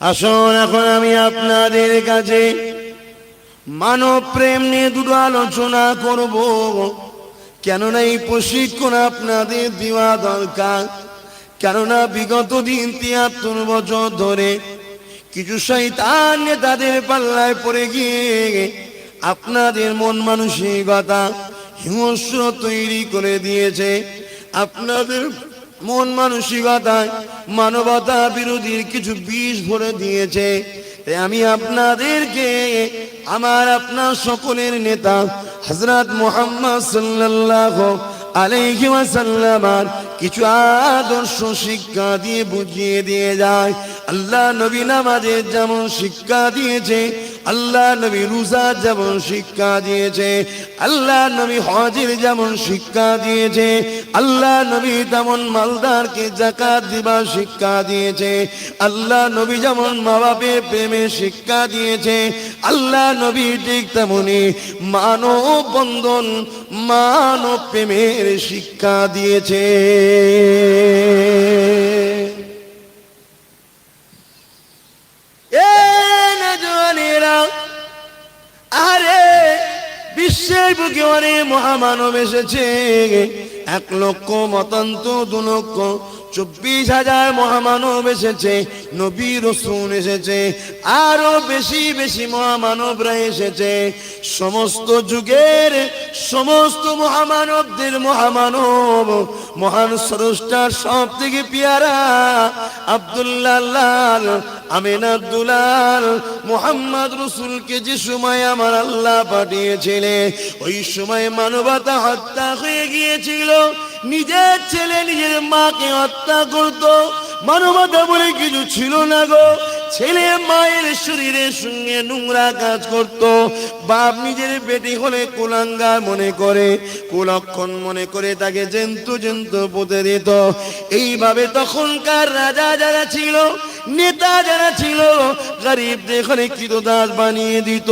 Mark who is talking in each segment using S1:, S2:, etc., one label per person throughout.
S1: আসুন এখন আমি আপনাদের কাছে মানব প্রেম নিয়ে দুটো আলোচনা করব। কেননা এই প্রশিক্ষণ আপনাদের দেওয়া দরকার। কেননা বিগত দিন ৭৩ বছর ধরে কিছু শয়তান নেতাদের পাল্লায় পড়ে গিয়ে আপনাদের মন মানসিকতা হিংস্র তৈরি করে দিয়েছে। আপনাদের মন মানসিকতায় মানবতা বিরোধীর কিছু বিষ ভরে দিয়েছে। তাই আমি আপনাদেরকে আমার আপনার সকলের নেতা হযরত মুহাম্মদ সাল্লাল্লাহু আলাইহি ওয়াসাল্লামের কিছু আদর্শ শিক্ষা দিয়ে বুঝিয়ে দিয়ে যায়। আল্লাহ নবী নামাজের যেমন শিক্ষা দিয়েছে, আল্লাহ নবী রোজা যেমন শিক্ষা দিয়েছে, আল্লাহ নবী হজের যেমন শিক্ষা দিয়েছে, আল্লাহ নবী তেমন মালদারকে যাকাত দিবার শিক্ষা দিয়েছে, আল্লাহ নবী যেমন মা বাপের প্রেমের শিক্ষা দিয়েছে, আল্লাহ নবী ঠিক তেমনি মানব বন্ধন মানব প্রেমের শিক্ষা দিয়েছে। আরে বিশ্বের বুকে অনেক মহামানব এসেছে। ১,০০,০০০ মতান্ত ২,২৪,০০০ মহামানব এসেছে, নবী রাসূল এসেছে, আরো বেশি বেশি মহামানবরা এসেছে। সমস্ত যুগের সমস্ত মহামানবদের মহামানব মহান স্রষ্টার সব থেকে পিয়ারা আব্দুল্লাহ লাল আমিনাতুল্লাহ মুহাম্মদ রাসূলকে যে সময় আমার আল্লাহ পাঠিয়েছিলেন, ওই সময় মানবতা হত্যা হয়ে গিয়েছিল। নিজের ছেলে নিজের মাকে হত্যা করত। মানবতা বলে কিছু ছিল না গো। ছেলে মায়ের শরীরের সঙ্গে নোংরা কাজ করত। বাপ নিজের বেটি হলে কুলাঙ্গার মনে করে, কুলক্ষণ মনে করে তাকে জন্তু জন্তু পুঁতে দিত। এইভাবে তখনকার রাজা যারা ছিল, নেতা যারা ছিল, গরিবদের ঘরে কৃতদাস বানিয়ে দিত,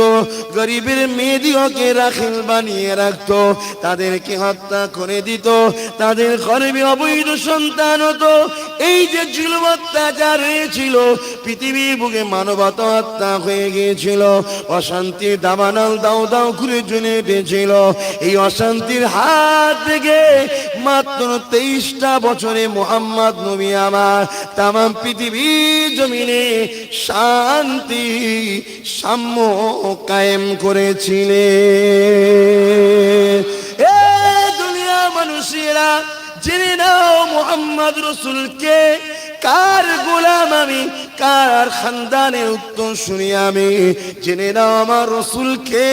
S1: গরিবের মেয়েদিওকে রাখিল বানিয়ে রাখতো, তাদেরকে হত্যা করে দিত, তাদের গর্ভে অবৈধ সন্তান হতো। এই যে জুলুম অত্যাচার হয়েছিল, পৃথিবীর বুকে মানবতা হত্যা হয়ে গিয়েছিল। অশান্তির দাবানল দাও দাও ঘুরে জ্বলে উঠেছিল। এই অশান্তির হাত থেকে মাত্র ২৩টা বছরে মুহাম্মদ নবী আমার তামাম পৃথিবীর জমিনে শান্তি সাম্য কায়েম করেছিলেন। এ দুনিয়া মানুষেরা জেনে নাও মুহাম্মদ রাসূলকে কার গোলাম আমি, কার খানদানের উত্তর শুনি আমি। জেনে নাও আমার রাসূলকে,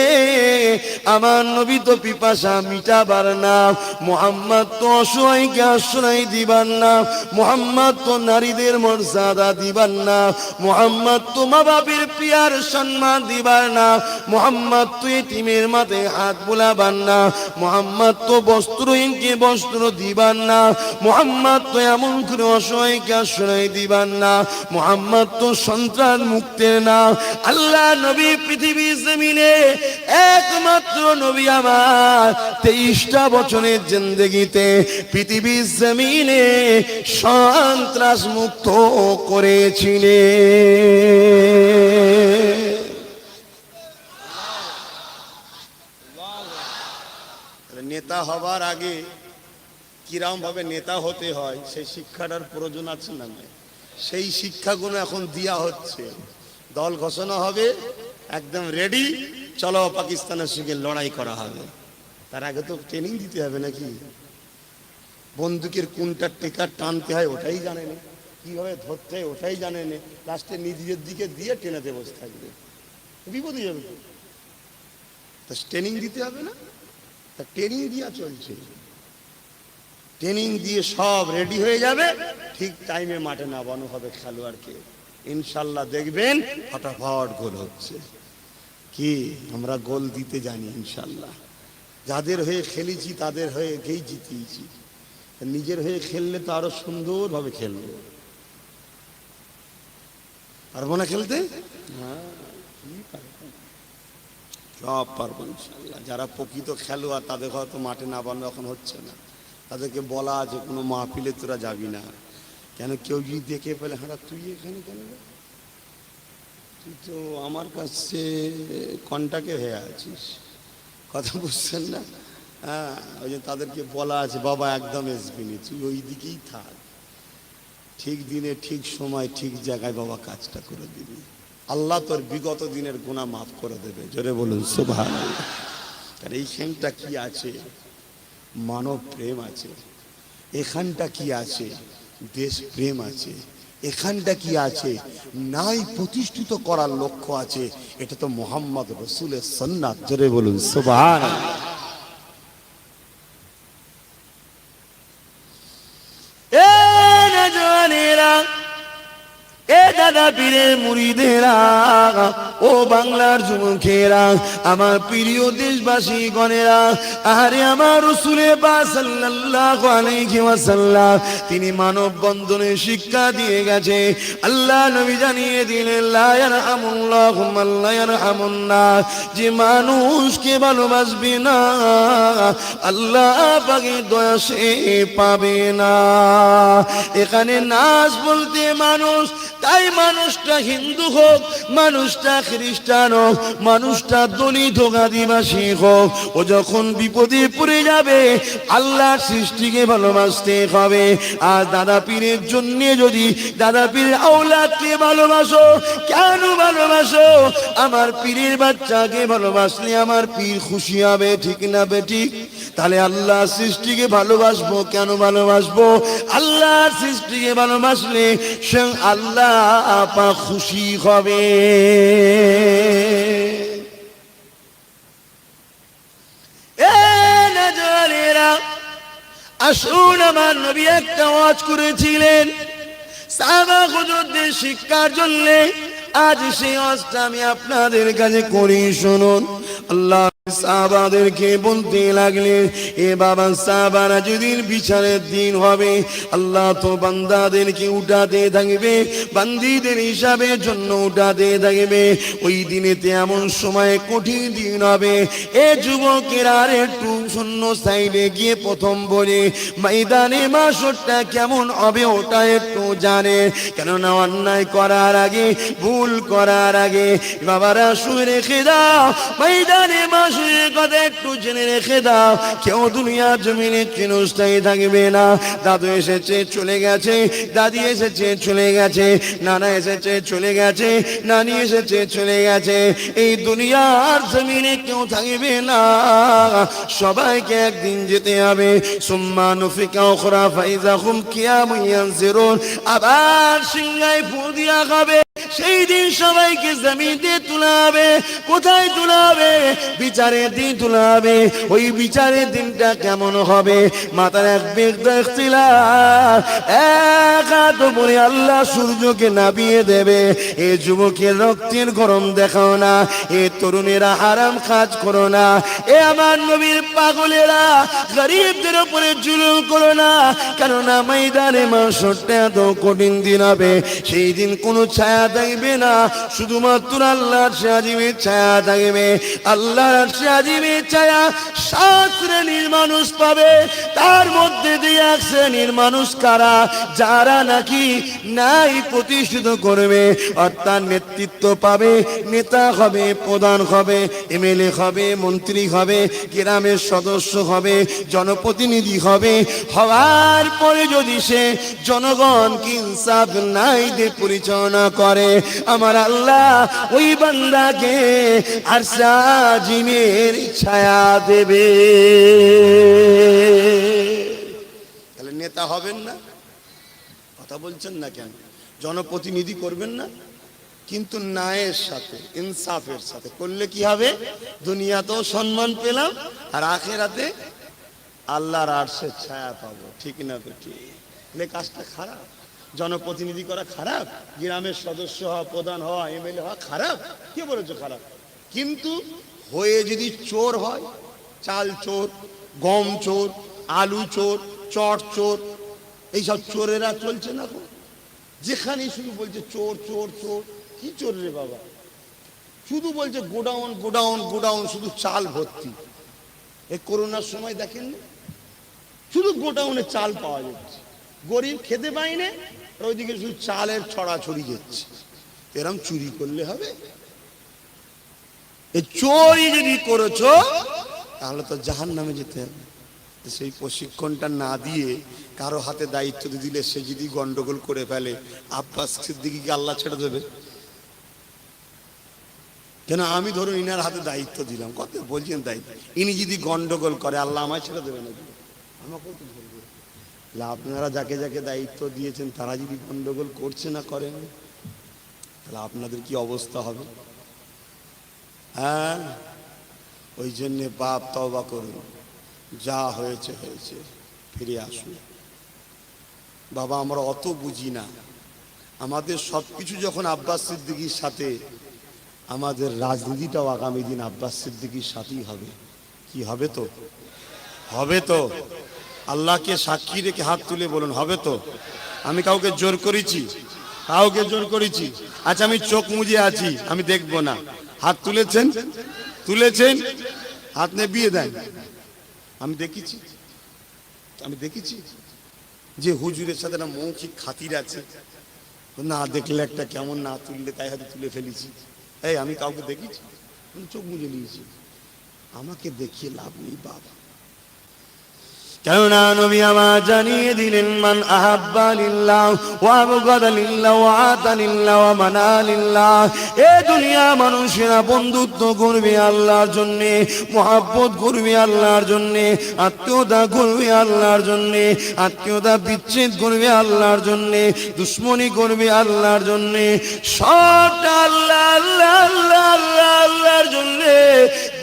S1: আমার নবী তো পিপাসা মিটাবার নাম, মুহাম্মদ তো অসহায়কে আশ্রয় দিবার নাম, মুহাম্মদ তো নারীদের মর্যাদা দিবার নাম, মুহাম্মদ তো মা বাপের পিয়ার সম্মান দিবার নাম, মুহাম্মদ তো এতিমের মাথায় হাত বোলাবার নাম, মুহাম্মদ তো বস্ত্রহীনকে বস্ত্র দিবার নাম, মুহাম্মদ তো এমন করে অসহায়কে আশ্রয় দিবার নাম, মুহাম্মদ তো সন্ত্রাস মুক্তের নাম। আল্লাহ নবী পৃথিবীর জমিনে একমাত্র নবী আমার ২৩টা বছরের জিন্দেগিতে পৃথিবীর জমিনে সন্ত্রাস মুক্ত করেছিলেন। নেতা হবার আগে কিরম ভাবে নেতা হতে হয় সেই শিক্ষাটার প্রয়োজন আছে না? সেই শিক্ষাগুলো এখন দেয়া হচ্ছে। দল ঘোষণা হবে, একদম রেডি, চলো পাকিস্তানের সঙ্গে লড়াই করা হবে। তার আগে তো ট্রেনিং দিতে হবে নাকি? বন্দুকের কোনটা টেকা টানতে হয় ওটাই জানে না, কিভাবে ধরতে হয় ওটাই জানে না, লাস্টে নিজের দিকে দিয়ে টেনাতে বসে থাকবে, বিপদে যাবে। তা ট্রেনিং দিতে হবে না? তা ট্রেনিং দিয়া চলছে, ট্রেনিং দিয়ে সব রেডি হয়ে যাবে, ঠিক টাইমে মাঠে নামানো হবে খেলোয়াড়কে। ইনশাল্লাহ দেখবেন ফটাফট গোল হচ্ছে। কি আমরা গোল দিতে জানি ইনশাল্লাহ। যাদের হয়ে খেলেছি তাদের হয়ে গেই জিতিয়েছি। নিজের হয়ে খেললে তো আরো সুন্দরভাবে খেলবো। পারবো না খেলতে? সব পারবো ইনশাল্লাহ। যারা প্রকৃত খেলোয়াড় তাদের হয়তো মাঠে নামানো এখন হচ্ছে না। তাদেরকে বলা আছে কোনো মাহফিলে তোরা যাবি না। কেন কেউ যদি দেখে ফেলে, হ্যাঁ তুই এখানে কেন? তুই তো আমার কাছে কন্টাক্টে হয়ে আছিস, কথা বুঝছেন না? হ্যাঁ, ওই যে তাদেরকে বলা আছে বাবা একদম আসবিনি, তুই ওই দিকেই থাক, ঠিক দিনে ঠিক সময় ঠিক জায়গায় বাবা কাজটা করে দিবি, আল্লাহ তোর বিগত দিনের গুনাহ মাফ করে দেবে। জোরে বলুন সুবহানাল্লাহ। আর এইখানটা কি আছে? মানব প্রেম আছে। এখানটা কি আছে? দেশ প্রেম আছে। এখানটা কি আছে? নাই প্রতিষ্ঠিত করার লক্ষ্য আছে। এটা তো মুহাম্মদ রাসূলের সুন্নাত। জোরে বলুন সুবহানাল্লাহ। এ নজওয়ানেরা, এ দাদা পীরের মুরিদেরা, ও বাংলার যুবকেরা, আমার প্রিয় দেশবাসী গণেরা, আরে আমার রাসূলে পাক সাল্লাল্লাহু আলাইহি ওয়াসাল্লাম তিনি মানব বন্ধনে শিক্ষা দিয়ে গেছে। আল্লাহ নবী জানিয়ে দিলেন লা ইয়ারহামুল্লাহু মান লা ইয়ারহামুন নাস, যে মানুষকে ভালোবাসবে না আল্লাহ পাকের দয়া সে পাবে না। এখানে নাস বলতে মানুষ, তাই মানুষটা হিন্দু হোক, মানুষটা খ্রিস্টান হোক, মানুষটা দলিত হোক, আদিবাসী হোক, ও যখন বিপদে পড়ে যাবে আল্লাহর সৃষ্টিকে ভালোবাসতে হবে। আর দাদা পীরের জন্য যদি দাদা পীরের আওলাদকে ভালোবাসো, কেন ভালোবাসো? আমার পীরের বাচ্চাকে ভালোবাসলে আমার পীর খুশি হবে, ঠিক না বেঠিক? তাহলে আল্লাহ সৃষ্টিকে ভালোবাসবো, কেন ভালোবাসবো? আল্লাহর সৃষ্টিকে ভালোবাসলে স্বয়ং আল্লাহ আপা খুশি হবে। এ নজরেরা, আসুন, আমার নবী একটা ওয়াজ করেছিলেন সাহাবা হুজুরদের শিক্ষার জন্য। আজ সেই ওয়াজটা আমি আপনাদের কাছে করি, শুনুন। আল্লাহ সাহাবাদেরকে বলতে লাগলেন, এ বাবা সাহাবারা, যেদিন বিচারের দিন হবে আল্লাহ তো বান্দাদেরকে উঠাতে থাকবে, বান্দীদের হিসাবের জন্য উঠাতে থাকবে। ওই দিনেতে এমন সময় কঠিন দিন হবে, এ যুবকেরা আর একটু শূন্য সাইডে গিয়ে প্রথম বলে ময়দানে মাশরটা কেমন হবে ওটা একটু জানে, কেননা অন্যায় করার আগে, ভুল করার আগে বাবারা শুনে রেখে দাও, ময়দানে মাশরের কথা একটু জেনে রেখে দাও। কেউ দুনিয়া জমিনে চিরস্থায়ী থাকবে না। দাদু এসেছে চলে গেছে, দাদি এসেছে চলে গেছে, নানা এসেছে চলে গেছে, নানি এসেছে চলে গেছে, এই দুনিয়ার জমিনে কেউ থাকবে না, সবাইকে একদিন যেতে হবে। সুম্মা নুফিকা উখরা ফাইযা হুম কিয়ামুন ইয়ানজিরুন, আবার সিংহায় ফু দিয়া খাবে। সেই দিন সবাইকে জমিনে তোলা হবে। কোথায় তোলা হবে? বিচারের দিন তোলা হবে। ওই বিচারের দিনটা কেমন হবে? মাথার এক বেগদা ইখতিলাফ, এক হাত উপরে আল্লাহ সূর্যকে নামিয়ে দেবে। এ যুবকের রক্তের গরম দেখাও না, এ তরুণেরা হারাম কাজ করো না, এ আমার নবীর পাগলেরা গরিবদের উপরে জুলুম করো না, কেননা ময়দানে মাশরটা এত কঠিন দিন হবে। সেই দিন কোনো ছায়া থাকবে না, শুধুমাত্র আল্লাহর আজিমের ছায়া থাকবে। আল্লাহর আজিমের ছায়া 7 শ্রেণীর মানুষ পাবে। তার মধ্যে দিয়ে 1 শ্রেণীর মানুষ কারা? যারা নাকি নাই প্রতিষ্ঠিত করবে, অর্থাৎ নেতৃত্ব পাবে, নেতা হবে, প্রধান হবে, এমএলএ হবে, মন্ত্রী হবে, গ্রামের সদস্য হবে, জনপ্রতিনিধি হবে। হওয়ার পরে যদি সে জনগণকে ইনসাফ নাই দিয়ে পরিচালনা করে, আমার আল্লাহ ওই বান্দাকে আরশে আজিমের ছায়া দেবে। তাহলে নেতা হবেন না? কথা বলছেন না কেন? জনপ্রতিনিধি করবেন না? কিন্তু ন্যায়ের সাথে, ইনসাফের সাথে করলে কি হবে? দুনিয়াতেও সম্মান পেলাম, আর আখিরাতে আল্লাহর আরশের ছায়া পাবো, ঠিক না? তো ঠিক। কাজটা খারাপ? জনপ্রতিনিধি করা খারাপ? গ্রামের সদস্য হওয়া, প্রধান হওয়া, এমএলএ হওয়া খারাপ? কে বলেছো খারাপ? কিন্তু হয়ে যদি চোর হয়, চাল চোর, গম চোর, আলু চোর, চট চোর, এইসব চোরেরা চলছে না? যেখানে শুধু বলছে চোর চোর চোর। কি চোর রে বাবা? শুধু বলছে গোডাউন গোডাউন গোডাউন, শুধু চাল ভর্তি। এই করোনার সময় দেখেন, শুধু গোডাউনে চাল পাওয়া যাচ্ছে, গরিব খেতে পায় না, ওইদিকে শুধু চালের ছড়াছড়ি যাচ্ছে। এরম চুরি করলে হবে? এই চুরি যদি করেছো তাহলে তো জাহান্নামে যেতে হবে। সেই প্রশিক্ষণটা না দিয়ে কারো হাতে দায়িত্ব দিলে সে যদি গন্ডগোল করে ফেলে, আব্বাস সিদ্দিকীকে আল্লাহ ছেড়ে দেবে? কেন আমি ধরুন ইনার হাতে দায়িত্ব দিলাম, কত বলছেন দায়িত্ব, ইনি যদি গন্ডগোল করে আল্লাহ আমায় ছেড়ে দেবে নাকি? আমাকেও তো ধরবে। আপনারা যাকে যাকে দায়িত্ব দিয়েছেন তারা যদি গন্ডগোল করছে না করেন, তাহলে আপনাদের কি অবস্থা হবে? হ্যাঁ, ওই জন্যে বাপ তওবা করুন, যা হয়েছে হয়েছে, ফিরে আসুন। বাবা আমরা অত বুঝি না, আমাদের সবকিছু যখন আব্বাস সিদ্দিকীর সাথে, আমাদের রাজনীতিটাও আগামী দিন আব্বাস সিদ্দিকীর সাথেই হবে। কি হবে? তো হবে তো? আল্লাহকে সাক্ষী রেখে হাত তুলে বলুন হবে তো? আমি কাউকে জোর করেছি? কাউকে জোর করেছি? আচ্ছা আমি চোখ মুজে আছি, আমি দেখবো না। হাত তুলেছেন? তুলেছেন? হাত নেবিয়ে দেন। আমি দেখেছি, আমি দেখেছি যে হুজুরের সাথে একটা মৌখিক খাতির আছে, না দেখলে একটা কেমন, না তুললে তাই হয়তো তুলে ফেলেছি। এই আমি কাউকে দেখেছি? আমি চোখ মুজে নিয়েছি। আমাকে দেখিয়ে লাভ নেই বাবা। কেননা নবী আমার জানিয়ে দিলেন, মান আহাব্বা লিল্লাহ ওয়া আবগাদা লিল্লাহ ওয়া আতা লিল্লাহ ওয়া মানা লিল্লাহ। এ দুনিয়া মানুষেরা বন্ধুত্ব করবে আল্লাহর জন্য, মহব্বত করবে আল্লাহর জন্য, আত্মীয়তা করবে আল্লাহর জন্য, আত্মীয়তা বিচ্ছেদ করবে আল্লাহর জন্য, দুশ্মনী করবে আল্লাহর জন্য, সবটা আল্লাহ আল্লাহ আল্লাহ আল্লাহ আল্লাহর জন্য।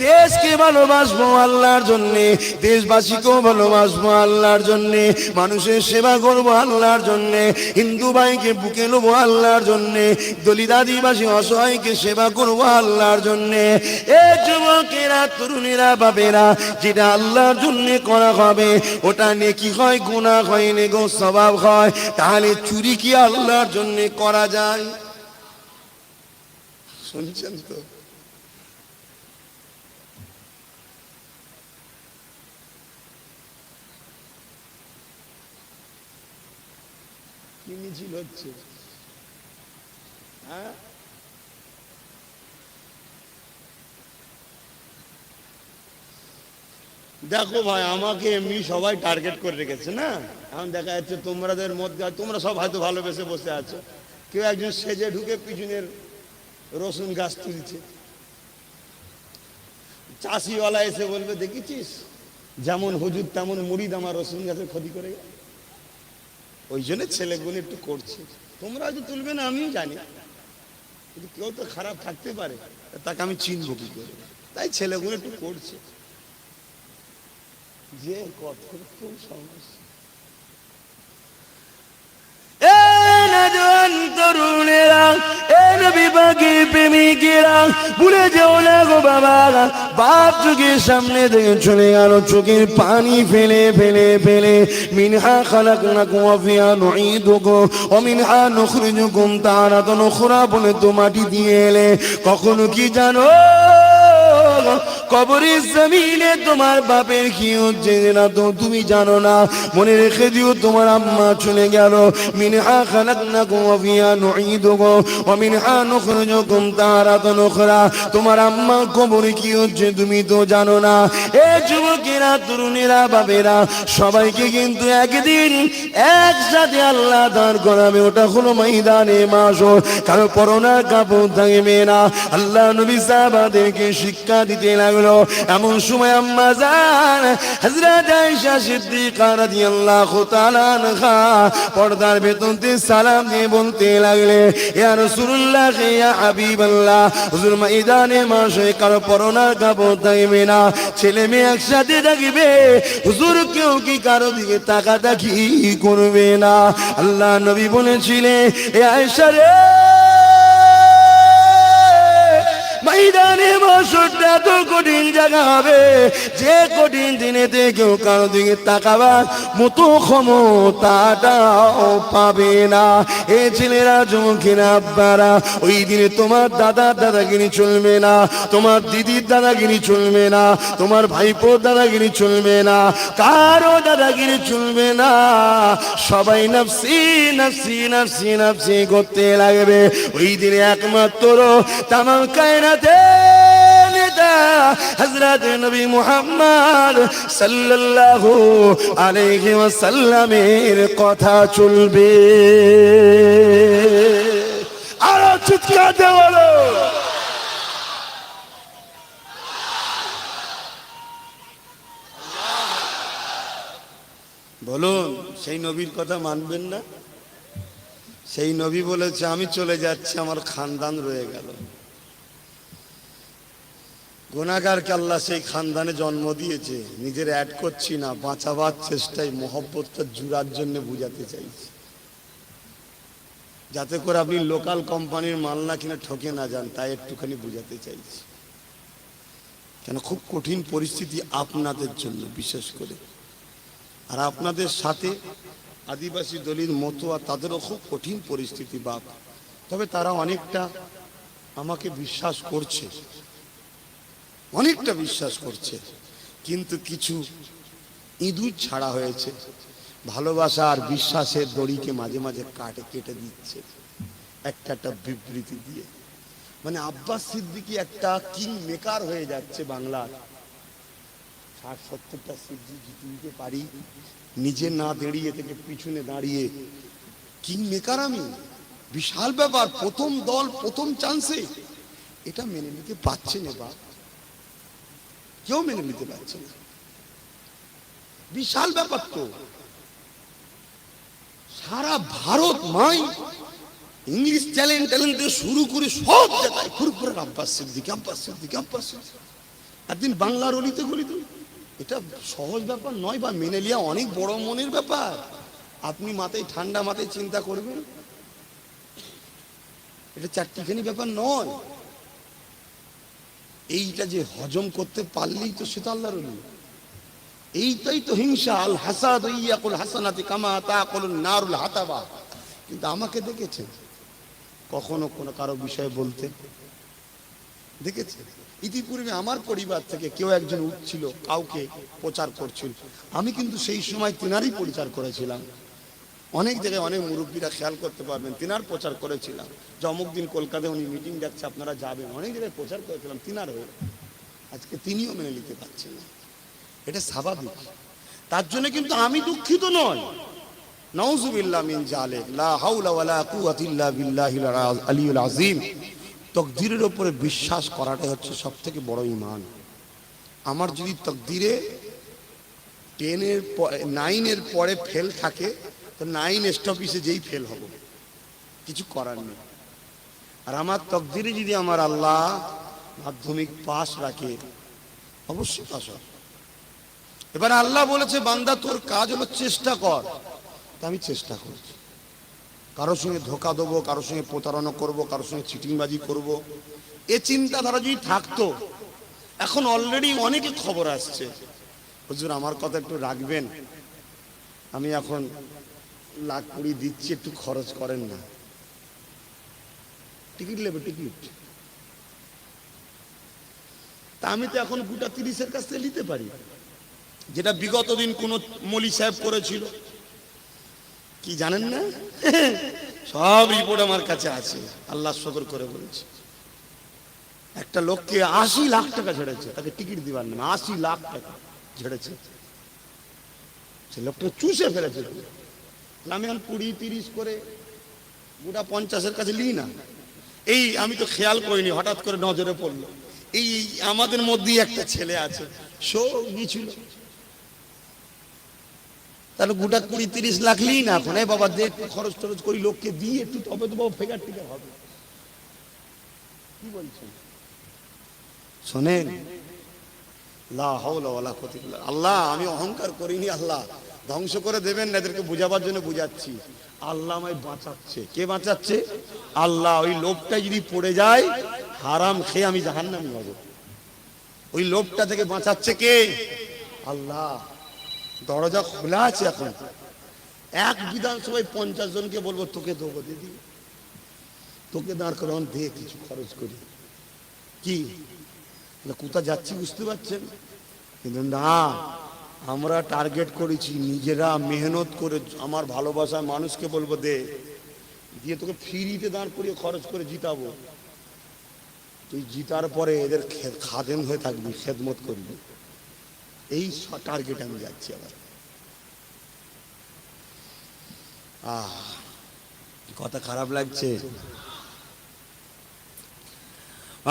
S1: দেশকে ভালোবাসবো আল্লাহর জন্য, দেশবাসীকেও ভালোবাসবো আল্লাহর জন্য, মানুষের সেবা করবো আল্লাহর জন্য, হিন্দু ভাইকে বুকে নেবো আল্লাহর জন্য, দলিত আদিবাসী অসহায়কে সেবা করবো আল্লাহর জন্য। এ যুবকেরা, তরুণেরা, বাবেরা, যেটা আল্লাহর জন্য করা হবে ওটা নেকি হয়, গুনাহ হয়, নেগো সওয়াব হয়। তাহলে চুরি কি আল্লাহর জন্য করা যায়? শুনছেন তো? কি মিছিল হচ্ছে? হ্যাঁ, দেখো ভাই, আমাকে এমনি সবাই টার্গেট করে রেখেছে না। এখন দেখা যাচ্ছে তোমাদের মধ্যে, তোমরা সব হয়তো ভালোবেসে বসে আছো, কেউ একজন সেজে ঢুকে পিছনের রসুন গাছ তুলছে। চাষিওয়ালা এসে বলবে, দেখেছিস যেমন হুজুর তেমন মুরিদ আমার রসুন গাছের ক্ষতি করে গেল। ওই জন্য ছেলেগুলো একটু করছে। তোমরা হয়তো তুলবে না আমিও জানি, কিন্তু কেউ তো খারাপ থাকতে পারে, তাকে আমি চিনবো কি করে? তাই ছেলেগুলো একটু করছে। যে কত সমস্যা। তরুণেরা, এ নবী পাকের প্রেমিকেরা, ভুলে যেও না গো বাবা, বাপ চোখের সামনে থেকে চলে গেল, চোখের পানি ফেলে ফেলে ফেলে, মিনহা খালাকনাকুম ওয়া ফিহা নুঈদুকুম ওয়া মিনহা নুখরিজুকুম তারাতান উখরা বলে তো মাটি দিয়ে এলে। কখনো কি জানো কবরের জমিনে তোমার বাপের কি হচ্ছে না তো তুমি জানো না? মনে রেখে দিও, তোমার আম্মা চলে গেল, মিনহা খালাকনাকুম ওয়া ফিহা নুঈদুকুম ওয়া মিনহা নুখরিজুকুম তারাতান উখরা। তোমার আম্মা কবরে কি হচ্ছে তুমি তো জানো না। এ যুবকেরা, তরুণেরা, বাবেরা, সবাইকে কিন্তু একদিন একসাথে আল্লাহ দাঁড় করাবে, ওটা হলো ময়দানে মাশর। কারো পরনার কাপড় থাকবে না। আল্লাহ নবী সাহাবাদেরকে শিক্ষা দিতে লাগলো। এমন সময় আম্মা জান হযরত আয়েশা সিদ্দিকা রাদিয়াল্লাহু তাআলা আনহা পর্দার ভেতর দিয়ে সালাম দিয়ে বলতে লাগলে, ইয়া রাসূলুল্লাহ, ইয়া হাবিবাল্লাহ, হুজুর ময়দানে মাশরে কারো পরনার কাপড় থাকবে না, ছেলে মেয়ে একসাথে থাকবে, হুজুর কেউ কি কারো দিকে তাকাতাকি করবে না। আল্লাহ নবী বলেছিলেন, এ আয়েশা রে, ময়দানে মাশরটা তো কঠিন জায়গা হবে, যে কঠিন দিনেতে কেউ কারো দিকে তাকাবার মতো ক্ষমতাটাও পাবে না। এ ছেলেরা, যুবকেরা, আব্বারা, ওই দিনে তোমার দাদার দাদাগিরি চলবে না, তোমার দিদির দাদাগিরি চলবে না, তোমার ভাইপোর দাদাগিরি চলবে না, কারো দাদাগিরি চলবে না। সবাই নফসি নফসি নফসি নফসি করতে লাগবে। ওই দিনে একমাত্র তামাম কায়নাতে নেতা হযরত নবী মুহাম্মদ সাল্লাল্লাহু আলাইহি ওয়াসাল্লামের কথা চলবে। আরো চিৎকার দিয়ে বলো। বলুন, সেই নবীর কথা মানবেন না? সেই নবী বলেছে, আমি চলে যাচ্ছি, আমার খানদান রয়ে গেল। গুনাহগারকে আল্লাহ সেই খানদানে জন্ম দিয়েছে, নিজের অ্যাড করছি না, বাঁচাবার চেষ্টায় মহব্বতটা জুড়ার জন্য বুঝাতে চাইছি, যাতে করে আপনি লোকাল কোম্পানির মাল না কিনে ঠকে না যান, তাই একটুখানি বুঝাতে চাইছি। কেন, খুব কঠিন পরিস্থিতি আপনাদের জন্য বিশেষ করে, আর আপনাদের সাথে আদিবাসী দলিত মতুয়া, তাদেরও খুব কঠিন পরিস্থিতি বাপ। তবে তারা অনেকটা আমাকে বিশ্বাস করছে, অনেকটা বিশ্বাস করছে, কিন্তু কিছু ইঁদুর ছাড়া হয়েছে, ভালোবাসা আর বিশ্বাসের দড়িকে মাঝে মাঝে কেটে দিচ্ছে একটা বিবৃতি দিয়ে। মানে আব্বাস সিদ্দিকী একটা কিং মেকার হয়ে যাচ্ছে বাংলার। 60-70টা সিট জিতে নিতে পারি, নিজে না দাঁড়িয়ে থেকে পিছনে দাঁড়িয়ে কিং মেকার আমি, বিশাল ব্যাপার। প্রথম দল, প্রথম চান্সে, এটা মেনে নিতে পারছে না বা কেউ মেনে নিতে পারছে না। বিশাল ব্যাপার তো, সারা ভারত মাই ইংলিশ ট্যালেন্ট শুরু করে সব জায়গায় ফুরফুরের আব্বাস সিদ্দিকী, আব্বাস সিদ্দিকী, আব্বাস সিদ্দিকী। একদিন বাংলার অলিতে গলিতে, এটা সহজ ব্যাপার নয় বা মেনে লিয়া অনেক বড় মনের ব্যাপার। আপনি মাথায় ঠান্ডা মাথায় চিন্তা করবেন, এটা চারটিখানি ব্যাপার নয়। এইটা যে হজম করতে পারলেই তো সেটা আল্লাহর ওলি। এইটাই তো হিংসা। আল হাসাদ ইয়াকুল হাসানাতি কামা তাকুলুন নারুল হাতাবা। কিন্তু আমাকে দেখেছেন কখনো কোনো কারো বিষয়ে বলতে? দেখেছেন? ইতিপূর্বে আমার পরিবার থেকে কেউ একজন উঠছিল, কাউকে প্রচার করছিল, আমি কিন্তু সেই সময় তিনারই প্রচার করেছিলাম। অনেক জায়গায় অনেক মুরব্বীরা খেয়াল করতে পারবেন, তিনার প্রচার করেছিলাম যে অমুক দিন কলকাতায় উনি মিটিং ডাকছে, আপনারা যাবেন। অনেক জায়গায় প্রচার করেছিলাম তিনার হয়ে। আজকে তিনিও মেনে নিতে পারছেন না, এটা স্বাভাবিক। তার জন্য কিন্তু আমি দুঃখিত নয়। নাউযুবিল্লাহ মিন যালিক, লা হাওলা ওয়ালা কুওয়াতা ইল্লা বিল্লাহিল আলিয়্যিল আযীম। তকদিরের উপরে বিশ্বাস করাটাই হচ্ছে সব থেকে বড় ঈমান। আমার যদি তকদিরে 9 এর পরে ফেল থাকে, তো 9 স্টপিসে যেই ফেল হব, কিছু করার নেই। আর আমার তকদিরে যদি আমার আল্লাহ মাধ্যমিক পাস রাখে, অবশ্যই পাস হবে। এবার আল্লাহ বলেছে, বান্দা তোর কাজ হলো চেষ্টা কর। তা আমি চেষ্টা করছি। কারোর সঙ্গে ধোকা দেবো, কারোর সঙ্গে প্রতারণা করব, কারোর সঙ্গে চিটিংবাজি করব, এ চিন্তাধারা যদি থাকতো, এখন অলরেডি অনেকে খবর আসছে, হুজুর আমার কথা একটু রাখবেন, আমি এখন 1,20,000 দিচ্ছি, একটু খরচ করেন না। টিকিট নেবে, টিকিট। তা আমি তো এখন গোটা 30-এর কাছ থেকে নিতে পারি, যেটা বিগত দিন কোন মলি সাহেব করেছিল। কি জানেন না? সব রিপোর্ট আমার কাছে আছে, আল্লাহ শকর করে বলেছি। একটা লোককে 80 লাখ টাকা ঝেড়েছে, তাকে টিকিট দিবার না, 80 লাখ টাকা ঝেড়েছে। সে লোকটা চুষে ফেলেছে। আমি এখন 20-30 করে গোটা 50-এর কাছে নিই না। এই আমি তো খেয়াল করিনি, হঠাৎ করে নজরে পড়লো। এই আমাদের মধ্যেই একটা ছেলে আছে, সো গিয়েছিল, তাহলে গোটা 20-30 লাখ লিই না এখন। এই বাবা দে, একটু খরচ টরচ করি, লোককে দিয়ে একটু, তবে তো বাবা ফেগার টিকার হবে। কি বলছেন? শোনেন, লা হাওলা ওয়ালা কুওয়াতা ইল্লা বিল্লাহ। আল্লাহ, আমি অহংকার করিনি, আল্লাহ ধ্বংস করে দেবেন না, এদেরকে বুঝাবার জন্য বুঝাচ্ছি। আল্লাহ আমায় বাঁচাচ্ছে। কে বাঁচাচ্ছে? আল্লাহ। ওই লোভটা যদি পড়ে যায়, হারাম খেয়ে আমি জাহান্নামী হব। ওই লোভটা থেকে বাঁচাচ্ছে কে? আল্লাহ। দরজা খোলা আছে এখন। এক বিধানসভায় 50 জনকে বলবো তোকে দেবো দিদি, তোকে দাঁড় করে দে কিছু খরচ করি, কি কোথা যাচ্ছি বুঝতে পারছেন? কিন্তু না, আমরা টার্গেট করেছি নিজেরা মেহনত করে, আমার ভালোবাসার মানুষকে বলবো দে, দিয়ে তোকে ফ্রিতে দাঁড় করিয়ে খরচ করে জিতাবো। তুই জিতার পরে এদের খাদেম হয়ে থাকবি, খেদমত করবি, এই টার্গেট আমি যাচ্ছি। আবার কথা খারাপ লাগছে।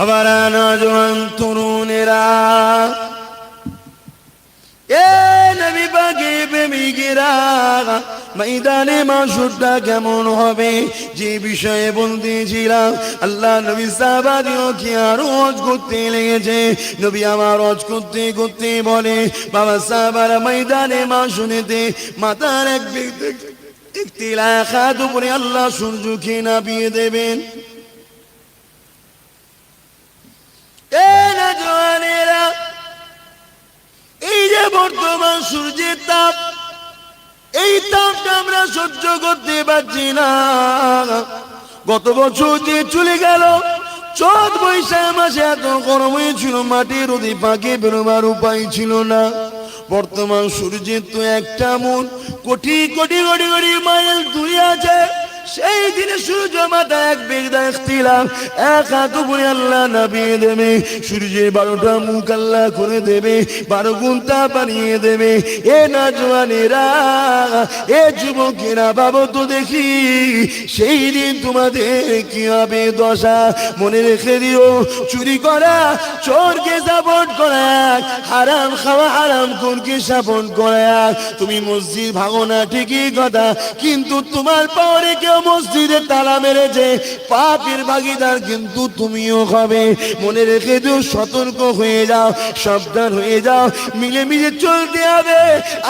S1: আবার নওজোয়ান তরুণেরা, এ নবী পাকের প্রেমিকেরা, ময়দানে মাশহুরটা কেমন হবে যে বিষয়ে বলতেছিলাম। আল্লাহ নবী সাহাবাদিওকে আরো হজ করতে লেগেছে। নবী আমার হজ করতে করতে বলে, বাবা সাহাবারা ময়দানে মাশহুরেতে মাথার এক একটি লাখাত উপরে আল্লাহ সূর্যকে নামিয়ে দেবেন। এই যে বর্তমান সূর্যের তাপ, এই তাপটা আমরা সহ্য করতে পারছি না। গত বছর যে চলে গেল চৈত বৈশাখ মাসে এত গরম হয়েছিল, মাটির রোদে পাকে বেরোবার উপায় ছিল না। বর্তমান সূর্যের তো একটা মন কোটি কোটি কোটি কোটি মাইল দূরে আছে। সেই দিনে সূর্য মাথা এক বেগদা ইখতিলাফ, এক হাত উপরে আল্লাহ নামিয়ে দেবে। সূর্যের 12টা মুখ আল্লাহ করে দেবে, 12 গুণ তাপ বানিয়ে দেবে। এ নওজোয়ানেরা, এ যুবকেরা, ভাবো তো দেখি সেই দিন তোমাদের কি হবে দশা। মনে রেখে দিও, চুরি করা চোরকে সাপোর্ট করা, হারাম খাওয়া হারাম কোনকে সাপোর্ট করা। তুমি মসজিদ ভাঙো না ঠিকই কথা, কিন্তু তোমার পাওয়ারে কেউ মসজিদে তালা মেরেছে, পাপের ভাগীদার কিন্তু তুমিও হবে। মনে রেখে দিও, সতর্ক হয়ে যাও, সাবধান হয়ে যাও, মিলেমিশে চলতে হবে।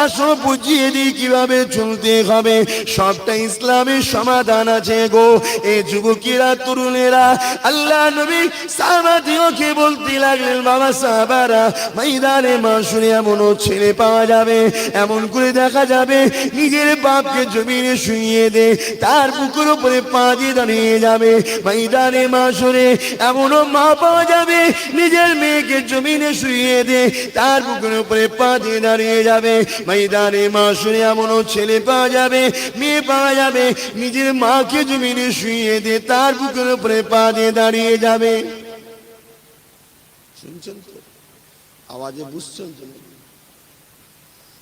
S1: আসো বুঝিয়ে দিই কিভাবে চলতে হবে। সবটা ইসলামের সমাধান আছে গো। এই যুবকেরা, তরুণেরা, আল্লাহ নবী সাহাবাদিওকে বলতে লাগলেন, বাবা সাহাবারা, ময়দানে মাশহুরে এমনও ছেলে পাওয়া যাবে, এমন করে দেখা যাবে নিজের বাপকে জমিনে শুইয়ে দে, তার বুকের উপরে পা দিয়ে দাঁড়িয়ে যাবে। ময়দানে মাশহুরে এমনও মা পাওয়া যাবে, নিজের মেয়েকে জমিনে শুইয়ে দে, তার বুকের উপরে পা দিয়ে দাঁড়িয়ে যাবে। ময়দানে মাশহুরে এমনও ছেলে পাওয়া যাবে, মেয়ে পাওয়া যাবে, নিজের মাকে জমিনে শুইয়ে দে, তার বুকের উপরে পা দিয়ে দাঁড়িয়ে যাবে। শুনছেন তো আওয়াজে? বুঝছেন তো?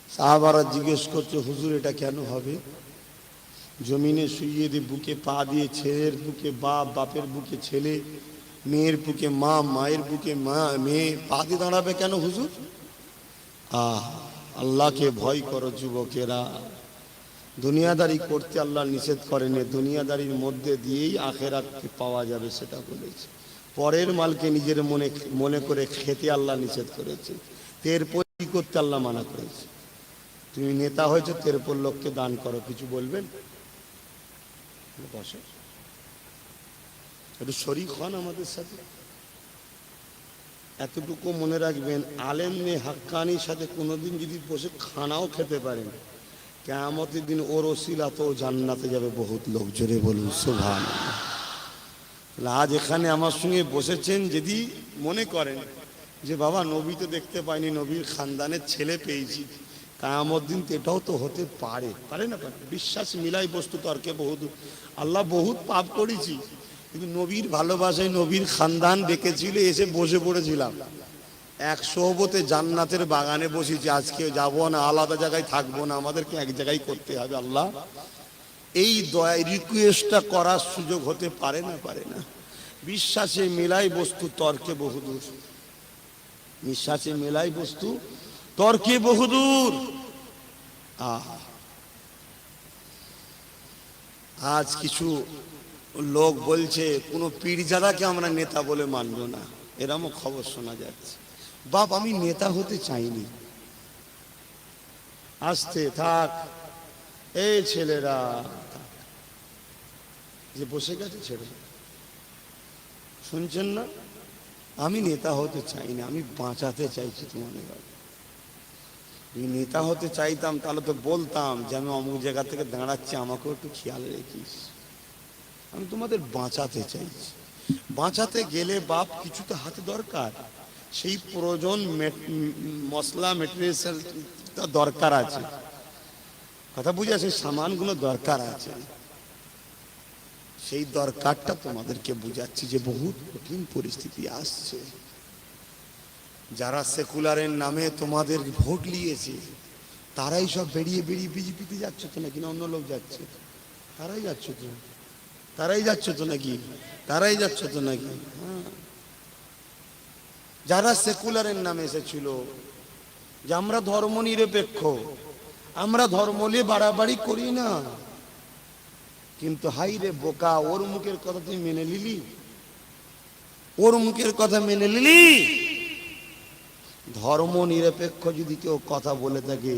S1: সাহাবারা জিজ্ঞেস করছে, হুজুর এটা কেন হবে? জমিনে শুইয়ে দিয়ে বুকে পা দিয়ে, ছেলের বুকে বাপ, বাপের বুকে ছেলে, মেয়ের বুকে মা, মায়ের বুকে মা, মেয়ে পা দিয়ে দাঁড়াবে কেন হুজুর? আল্লাহকে ভয় করো যুবকেরা। দুনিয়াদারি করতে আল্লাহ নিষেধ করেনি, দুনিয়াদারির মধ্যে দিয়েই আখেরাতকে পাওয়া যাবে সেটা বলেছে। পরের মালকে নিজের মনে করে খেতে আল্লাহ নিষেধ করেছে, তের পরি করতে আল্লাহ মানা করেছে। তুমি নেতা হয়েছে, তেরপর লোককে দান করো, কিছু বলবেন? বসে একটু শরীক হন আমাদের সাথে। এতটুকু মনে রাখবেন, আলেম নে হাক্কানির সাথে কোনোদিন যদি বসে খানাও খেতে পারেন, কিয়ামতের দিন ওর ওসিলাতেও জান্নাতে যাবে বহুত লোক। জোরে বলুন সুবহানাল্লাহ। আজ এখানে আমার সঙ্গে বসেছেন, যদি মনে করেন যে বাবা নবী তো দেখতে পাইনি, নবীর খানদানের ছেলে পেয়েছি, কিয়ামত দিন এটাও তো হতে পারে, পারে না পারে? বিশ্বাস মিলাই বস্তু তর্কে বহুত। আল্লাহ বহুত পাপ করেছি, কিন্তু নবীর ভালোবাসায় নবীর খানদান ডেকেছিল, এসে বসে পড়েছিলাম। 100 জান্নাতের বাগানে বসেছি। আজকে যাবো না, আলাদা জায়গায় থাকবো না, আমাদেরকে এক জায়গায় করতে হবে। আল্লাহ এই দয়া রিকোয়েস্টটা করার সুযোগ হতে পারে না, পারে না? বিশ্বাসে মিলাই বস্তু তর্কে বহুদূর, বিশ্বাসে মিলাই বস্তু তর্কে বহুদূর। আজ কিছু লোক বলছে কোনো পীরজাদাকে আমরা নেতা বলে মানব না, এরকম খবর শোনা যাচ্ছে। বাপ, আমি নেতা হতে চাইনি। আসতে থাক, এই ছেলেরা যে বসে গেছে ছেড়ে, শুনছেন না? আমি নেতা হতে চাই না, আমি বাঁচাতে চাইছি তোমাদের। যদি নেতা হতে চাইতাম তাহলে তো বলতাম যে আমি অমুক জায়গা থেকে দাঁড়াচ্ছি, আমাকেও একটু খেয়াল রেখিস। আমি তোমাদের বাঁচাতে চাইছি। বাঁচাতে গেলে বাপ কিছু তো হাতে দরকার, সেই প্রয়োজন মশলা মেটেরিয়াল দরকার আছে, কথা বুঝে, সেই সামানগুলো দরকার আছে। সেই দরকারটা তোমাদেরকে বুঝাচ্ছি যে বহুত কঠিন পরিস্থিতি আসছে। যারা সেকুলারের নামে তোমাদের ভোট নিয়েছে তারাই সব বেরিয়ে বেরিয়ে বিজেপিতে যাচ্ছে তো নাকি, না অন্য লোক যাচ্ছে? তারাই যাচ্ছ তো, তারাই যাচ্ছ তো নাকি, তারাই যাচ্ছ তো নাকি? হ্যাঁ, যারা সেকুলারের নামে এসেছিল যে আমরা ধর্ম নিরপেক্ষ, আমরা ধর্ম নিয়ে বাড়াবাড়ি করি না, কিন্তু হাই রে বোকা, ওর মুখের কথা তুই মেনে নিলি? ওর মুখের কথা মেনে নিলি? ধর্ম নিরপেক্ষ যদি কেউ কথা বলে থাকে,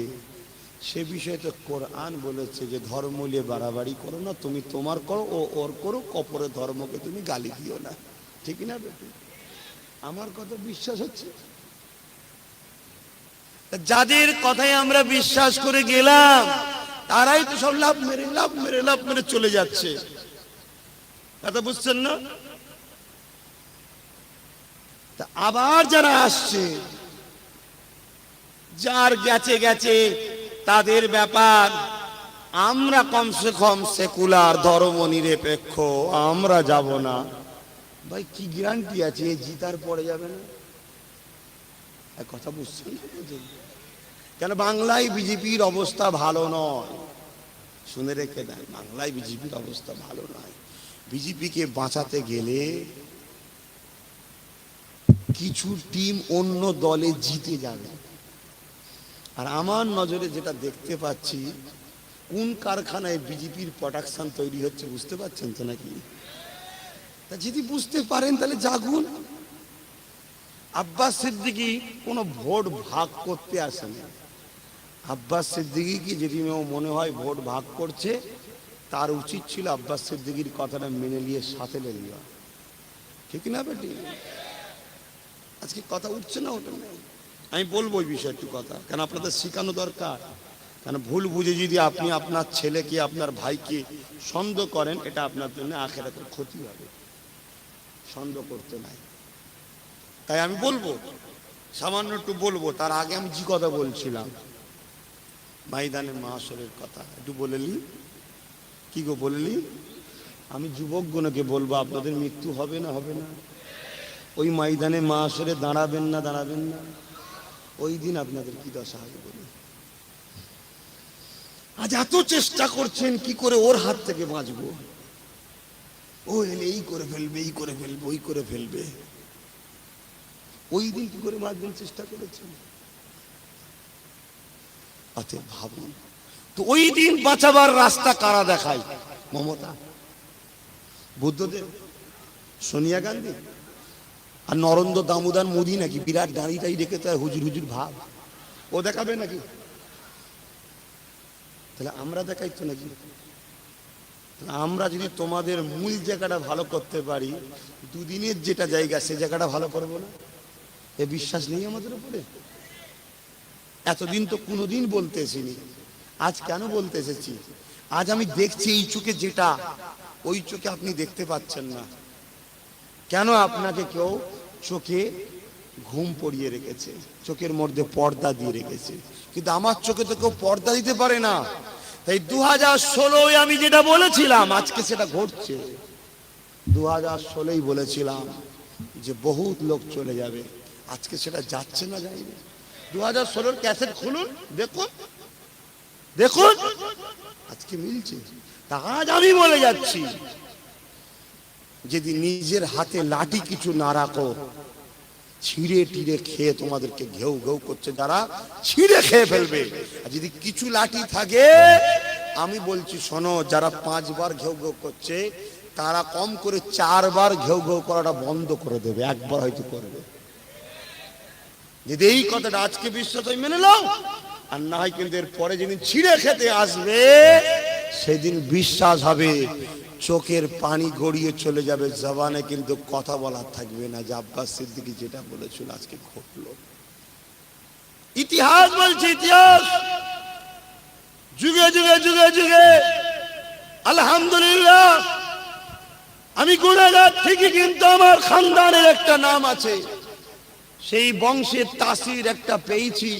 S1: সে বিষয়ে তো কোরআন বলেছে যে ধর্ম নিয়ে বাড়াবাড়ি করো না, তুমি তোমার করো, ও ওর করো, অপরের ধর্মকে তুমি গালি দিও না। ঠিক না বেটি? আমার কথা বিশ্বাস হচ্ছে? যাদের কথায় আমরা বিশ্বাস করে গেলাম তারাই তো সব লাভ মেরে লাভ মেরে লাভ মেরে চলে যাচ্ছে। কথা বুঝছেন না? তা আবার যারা আসছে, যার গেছে গেছে তাদের ব্যাপার, আমরা কমসে কম সেকুলার ধর্ম নিরপেক্ষ, আমরা যাব না। ভাই কি গ্যারান্টি আছে এই জিতার পরে যাবে না? কথা বুঝছেন? কেন বাংলায় বিজেপির অবস্থা ভালো নয়, শুনে রেখে দেন, বাংলায় বিজেপির অবস্থা ভালো নয়। বিজেপিকে বাঁচাতে গেলে কিছু টিম অন্য দলে জিতে যাবে। আর আমার নজরে যেটা দেখতে পাচ্ছি, কোন কারখানায় বিজেপির প্রোডাকশন তৈরি হচ্ছে বুঝতে পারছেন তো নাকি? তা যদি বুঝতে পারেন তাহলে জাগুন। আব্বাস সিদ্দিকী কোনো ভোট ভাগ করতে আসেন। আব্বাস সিদ্দিকী কি যদি মনে হয় ভোট ভাগ করছে, তার উচিত ছিল আব্বাস সিদ্দিকীর কথাটা মেনে নিয়ে সাথে লেগে যাওয়া। ঠিক না বেটি? আজকে কথা উঠছে না, ওটা নেই। আমি বলবো ওই বিষয়ে একটু কথা, কেন আপনাদের শেখানো দরকার। কেন ভুল বুঝে যদি আপনি আপনার ছেলেকে আপনার ভাইকে সন্দেহ করেন, এটা আপনার জন্য আখিরাতের ক্ষতি হবে। সন্দেহ করতে নাই। তাই আমি বলবো, সামান্য একটু বলবো। তার আগে আমি যে কথা বলছিলাম ময়দানে মাহশরের কথা একটু বলেলি। কি গো বললি? আমি যুবকগণকে বলবো, আপনাদের মৃত্যু হবে না হবে না? ওই ময়দানে মাহশরে দাঁড়াবেন না দাঁড়াবেন না? ওই দিন আপনাদের কি দশা হবে বলে। আজ এত চেষ্টা করছেন কি করে ওর হাত থেকে বাঁচবো, ও এলে এই করে ফেলবে, এই করে ফেলবে, ওই করে ফেলবে। ওই দিন কি করে বাঁচবেন চেষ্টা করেছেন? অতএব ভাবুন তো, ওই দিন বাঁচাবার রাস্তা কারা দেখায়? মমতা, বুদ্ধদেব, সোনিয়া গান্ধী আর নরেন্দ্র দামোদর মোদী নাকি বিরাট দাঁড়িটাই রেখে তাই হুজুর হুজুর ভাব, ও দেখাবে নাকি? তাহলে আমরা দেখাই তো নাকি? আমরা যদি তোমাদের মূল জায়গাটা ভালো করতে পারি, দুদিনের যেটা জায়গা সে জায়গাটা ভালো করবো না? এ বিশ্বাস নেই আমাদের উপরে? এতদিন তো কোনোদিন বলতে এসেনি, আজ কেন বলতে এসেছি? আজ আমি দেখছি এই চোখে যেটা, ওই চোখে আপনি দেখতে পাচ্ছেন না। কেন? আপনাকে কেউ চোখে ঘুম পড়িয়ে রেখেছে, চোখের মধ্যে পর্দা দিয়ে রেখেছে, কিন্তু আমার চোখে তো কেউ পর্দা দিতে পারে না। তাই 2016 আমি যেটা বলেছিলাম আজকে সেটা ঘটছে। 2016 বলেছিলাম যে বহুত লোক চলে যাবে, আজকে সেটা যাচ্ছে না যায়নি। 2016 ক্যাসেট খুলুন, দেখুন দেখুন, আজকে মিলছে। তা আজ আমি বলে যাচ্ছি, যদি নিজের হাতে লাঠি কিছু না রাখো, ছিঁড়ে টিড়ে খেয়ে তোমাদেরকে ঘেউ ঘেউ করছে যারা, ছিঁড়ে খেয়ে ফেলবে। আর যদি কিছু লাঠি থাকে, আমি বলছি শোনো, যারা 5 বার ঘেউ ঘেউ করছে তারা কম করে 4 বার ঘেউ ঘেউ করাটা বন্ধ করে দেবে, একবার হয়তো করবে। যদি এই কথাটা আজকে বিশ্বাস হয় মেনে নাও, আর না হয় কিন্তু এর পরে যেদিন ছিঁড়ে খেতে আসবে সেদিন বিশ্বাস হবে চোখের পানি গড়িয়ে চলে যাবে, জবানে কিন্তু কথা বলার থাকবে না। যে আব্বাস সিদ্দিকী যেটা বলেছিল আজকে ঘটলো। ইতিহাস বলছে, ইতিহাস যুগে যুগে যুগে যুগে আলহামদুলিল্লাহ আমি গুনাহগার ঠিকই, কিন্তু আমার খানদানের একটা নাম আছে, সেই বংশের তাসির একটা পেয়েছি।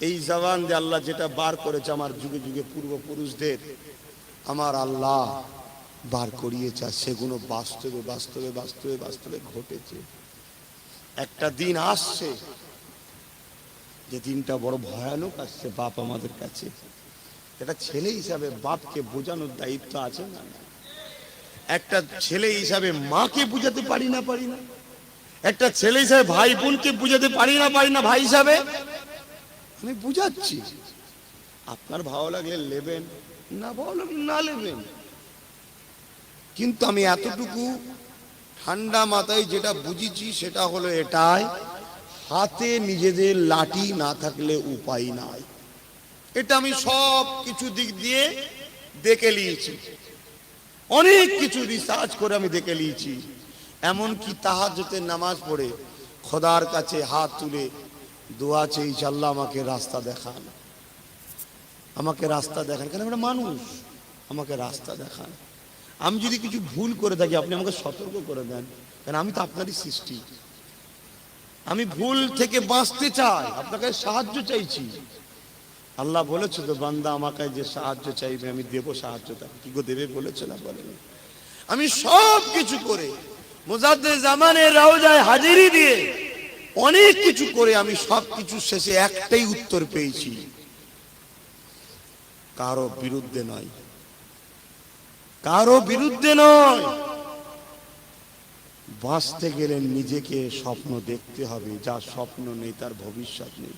S1: এই জবান দিয়ে আল্লাহ যেটা বার করেছে আমার যুগে যুগে পূর্বপুরুষদের, আমার আল্লাহ বার করিয়েছে, সেগুলো বাস্তবে বাস্তবে বাস্তবে বাস্তবে ঘটেছে। একটা দিন আসছে, যে দিনটা বড় ভয়ানক আসছে বাপ আমাদের কাছে। এটা ছেলে হিসাবে বাপকে বোঝানোর দায়িত্ব আছে না? একটা ছেলে হিসাবে মাকে বুঝাতে পারি না? একটা ছেলে হিসাবে ভাই বোনকে বুঝাতে পারি না? ভাই হিসাবে আমি বুঝাচ্ছি, আপনার ভালো লাগলে নেবেন, না ভালো লাগলে না নেবেন, কিন্তু আমি এতটুকু ঠান্ডা মাথায় যেটা বুঝেছি সেটা হলো এটাই, হাতে নিজেদের লাঠি না থাকলে উপায় নাই। এটা আমি সব কিছু দিক দিয়ে দেখে নিয়েছি, অনেক কিছু রিসার্চ করে আমি দেখে নিয়েছি। এমনকি তাহাজ্জুদের নামাজ পড়ে খোদার কাছে হাত তুলে দোয়া চেয়েছি, আল্লাহ আমাকে রাস্তা দেখান, আমাকে রাস্তা দেখান, কেন আমরা মানুষ, আমাকে রাস্তা দেখান। আমি যদি কিছু ভুল করে থাকি আপনি আমাকে সতর্ক করে দেন, কারণ আমি তো আপনারই সৃষ্টি। আমি ভুল থেকে বাঁচতে চাই, আপনাকে সাহায্য চাইছি। আল্লাহ বলেছে তো, বান্দা আমাকে যে সাহায্য চাইবে আমি দেব সাহায্য। তাকে কি গো দেবে বলেছে না বলেন? আমি সব কিছু করে মুজাদ্দিদ জামানের রওজায় হাজিরি দিয়ে অনেক কিছু করে আমি সব কিছু শেষে একটাই উত্তর পেয়েছি, কারো বিরুদ্ধে নয়, কারো বিরুদ্ধে নয়। বাঁচতে গেলে নিজেকে স্বপ্ন দেখতে হবে, যা স্বপ্ন নেই তার ভবিষ্যৎ নেই।